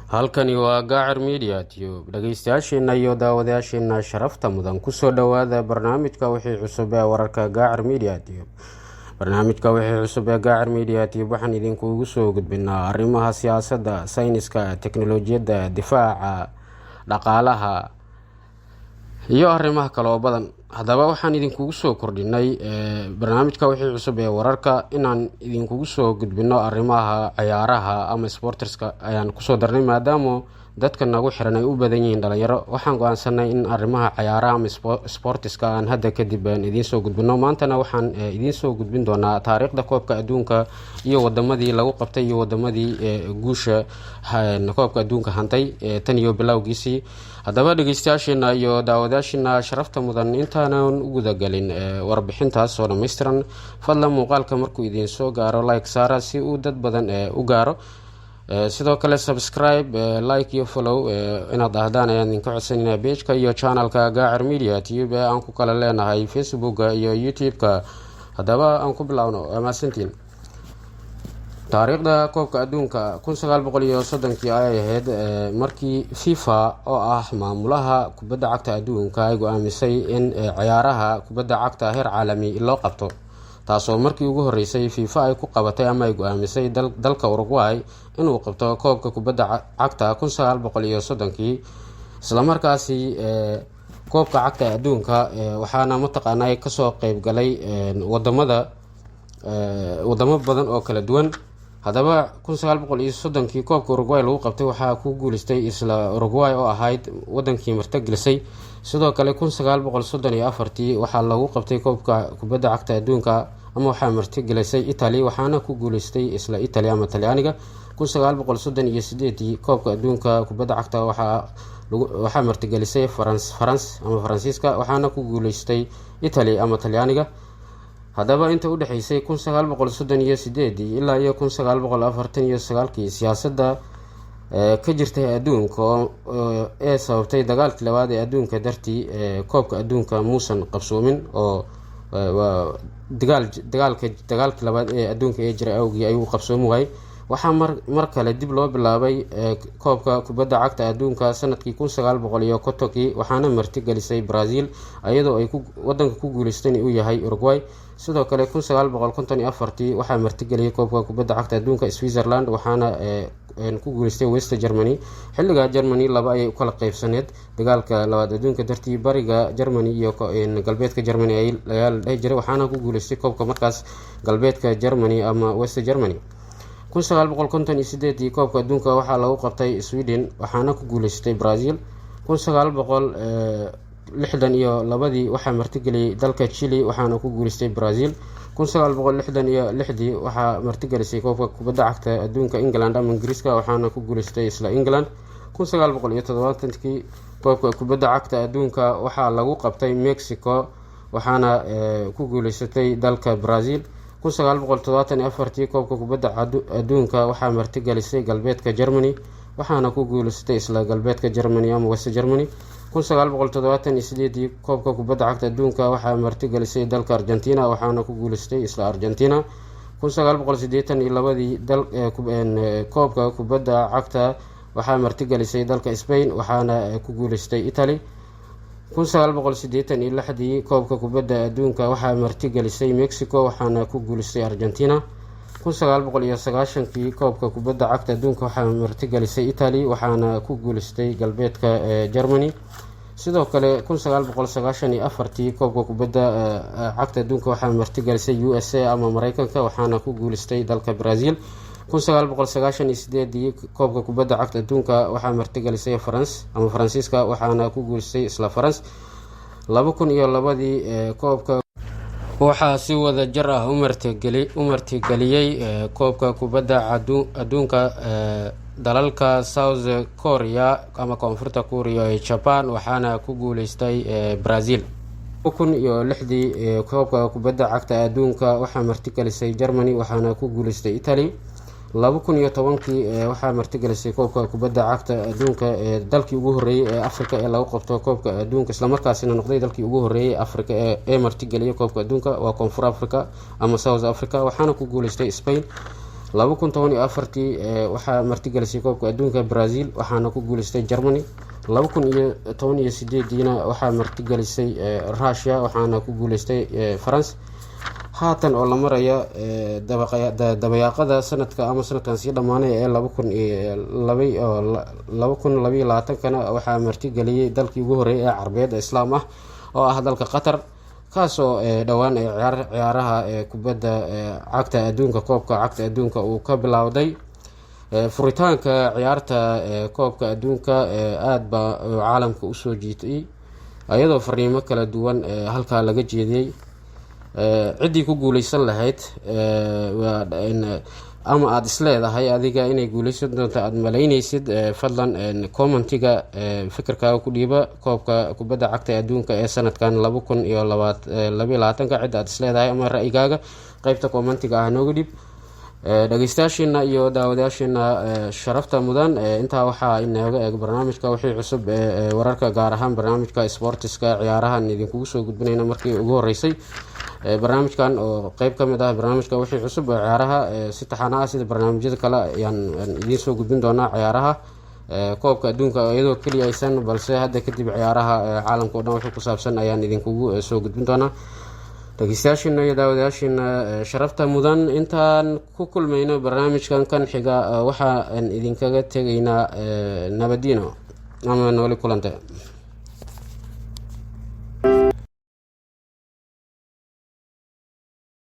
halkani waa Gacar Media Tube. Dhageystayaasheena iyo daawadayaasheena sharafta mudan ku soo dhawaada barnaamijka wixii cusub ee wararka Gacar Media Tube. Barnaamijka wixii cusub ee Gacar Media Tube waxaan idinkugu soo gudbinaa arrimaha siyaasadda, sayniska, teknolojiyadda, difaaca, dhaqaalaha iyo arrimaha kale oo badan. Haddaba waxaan idinkugu soo kordhinay barnaamijka wixii cusub ee wararka inaan idinkugu soo gudbino arrimaha ciyaaraha ama sportska ayaan ku soo darnay maadaama dadka nagu xiran ay u badan yihiin dhalinyaro. Waxaan go'aansanay in arrimaha ciyaaraha ama sportska aan hadda kadib idin soo gudbino. Maantana waxaan idin soo gudbin doonaa taariikhda koobka adduunka iyo wadamadii lagu qabtay iyo wadamadii guusha koobka adduunka hantay tan iyo bilowgiisii. Haddaba dhageystayaasheena iyo daawadayaasheena sharafta mudan intaanan u guda galin warbixintaas oo dhammaystiran, fadlan muuqaalka markuu idin soo gaaro like saara si uu dad badan u gaaro. sidoo kale subscribe, like iyo follow inaad ahdaan ayaan idinka codsanayna page-ka iyo channelka Gacar Media Tube ee aan ku kala leenahay Facebook-ka iyo YouTube-ka. haddaba aan ku bilowno maasantiin. taariikhda koobka adduunka 1930 ay ahayd markii FIFA oo ah maamulaha kubadda cagta adduunka ay go'aamisay in ciyaaraha kubadda cagta heer caalami loo qabto, taasoo markii ugu horeysay FIFA ay ku qabatay ama ay go'aamisay dalka Uruguay inuu qabto koobka kubadda cagta 1930. isla markaasi koobka cagta adduunka waxaana mataqaanaa ka soo qayb galay wadamo badan oo kala duwan. haddaba 1930 koobka Uruguay lagu qabtay waxaa ku guuleystay isla Uruguay oo ahayd wadankii martigelisay. sidoo kale 1934 waxaa lagu qabtay koobka kubadda cagta adduunka ama waxaa martigelisay Italy waxaana ku guuleystay isla Italy ama Talyaaniga. 1938 koobka adduunka kubadda cagta waxaa martigelisay France ama Faransiiska waxaana ku guuleystay Italy ama Talyaaniga. haddaba inta u dhaxaysay 1938 ilaa iyo 1949 siyaasadda ka jirtay adduunka ee sababtay dagaalkii labaad ee adduunka dartii koobka adduunka muusan qabsoomin oo dagaalkii labaad ee adduunka ee jiray awgii ayuu qabsoomi waayay. waxaa mar kale dib loo bilaabay koobka kubadda cagta adduunka sanadkii 1950 waxaana martigelisay Brazil iyadoo ay wadanka ku guuleystay uu yahay Uruguay. sidoo kale 1954 waxaa martigeliyay koobka kubadda cagta adduunka Switzerland waxaana ku guuleystay West Germany. xilliga Germany laba ay u kala qaybsaneed dagaalka labaad adduunka dartii, bariga Germany iyo galbeedka Germany ayaa la dhihi jiray waxaana ku guuleystay koobka markaas galbeedka Germany ama West Germany. 1958 koobka adduunka waxaa lagu qabtay Sweden waxaana ku guuleystay Brazil. 1962 waxaa martigeliyay dalka Chile waxaana ku guuleystay Brazil. 1966 waxaa martigelisay koobka kubadda cagta adduunka England ama Ingiriiska waxaana ku guuleystay isla England. 1970 koobka kubadda cagta adduunka waxaa lagu qabtay Mexico waxaana ku guuleysatay dalka Brazil. 1974 koobka kubadda adduunka waxaa martigelisay galbeedka Germany waxaana ku guuleystay isla galbeedka Germany ama West Germany. 1978 koobka kubadda cagta adduunka waxaa martigelisay dalka Argentina waxaana ku guuleystay isla Argentina. 1982 koobka kubadda cagta waxaa martigelisay dalka Spain waxaana ku guuleystay Italy. 1986 koobka kubadda adduunka waxaa martigelisay Mexico waxaana ku guuleystay Argentina. 1990 koobka kubadda cagta adduunka waxaa martigelisay Italy waxaana ku guuleystay galbeedka Germany. sidoo kale 1994 koobka kubadda cagta adduunka waxaa martigelisay USA ama Mareykanka waxaana ku guuleystay dalka Brazil. 1998 koobka kubadda cagta adduunka waxaa martigelisay France ama Faransiiska waxaana ku guuleystay isla France. 2002 koobka waxaa si wada jir ah u martigeliyay koobka kubadda adduunka dalalka South Korea ama Koonfurta Korea iyo Japan waxaana ku guuleystay Brazil. 2006 koobka kubadda cagta adduunka waxaa martigelisay Germany waxaana ku guuleystay Italy. 2010 waxaa martigelisay koobka kubadda cagta adduunka dalkii ugu horeeyay ee Afrika ee lagu qabto koobka adduunka isla markaasina noqday dalkii ugu horeeyay Afrika ee martigeliyay koobka adduunka waa Koonfur Afrika ama South Africa waxaana ku guuleystay Spain. 2014 waxaa martigelisay koobka adduunka Brazil waxaana ku guuleystay Germany. 2018 waxaa martigelisay Russia waxaana ku guuleystay France. haatan oo la maraya dabayaaqada sanadka ama sanadkan sii dhamaanay ee 2022 kana waxaa martigeliyay dalkii ugu horeeyay ee Carbeed Islaam ah oo ah dalka Qatar, kaasoo dhawaan ay ciyaaraha kubadda cagta adduunka koobka cagta adduunka uu ka bilowday. furitaanka ciyaarta koobka adduunka aad baa caalamka u soo jiitay ayadoo fariimo kala duwan halka laga jeediyay. ciddii ku guuleysan lahayd ama aad isleedahay adiga inay guuleysan doonto aad malaynaysid, fadlan commentiga fikirkaaga ku dhiiba koobka kubadda cagta adduunka ee sanadkan 2022 cidda aad isleedahay ama ra'yigaaga qaybta commentiga ah nooga dhib. dhageystayaasheena iyo daawadayaasheena sharafta mudan, intaa waxaa inooga eeg barnaamijka wixii cusub wararka gaar ahaan barnaamijka sportiska ciyaarahan idinkugu soo gudbinayna markii ugu horeysay. barnaamijkan oo qayb ka mid ah barnaamijka wixii cusub ciyaaraha si taxana ah sida barnaamijyada kale ayaan idiin soo gudbin doonaa ciyaaraha koobka adduunka iyadoo kaliya aysan, balse hadda kadib ciyaaraha caalamka oo dhan wixii ku saabsan ayaan idinkugu soo gudbin doonaa. dhageystayaasheena iyo daawadayaasheena sharafta mudan, intaan ku kulmayno barnaamijkan kan xiga waxaan idinkaga tegaynaa nabadiino ama nooli kulante.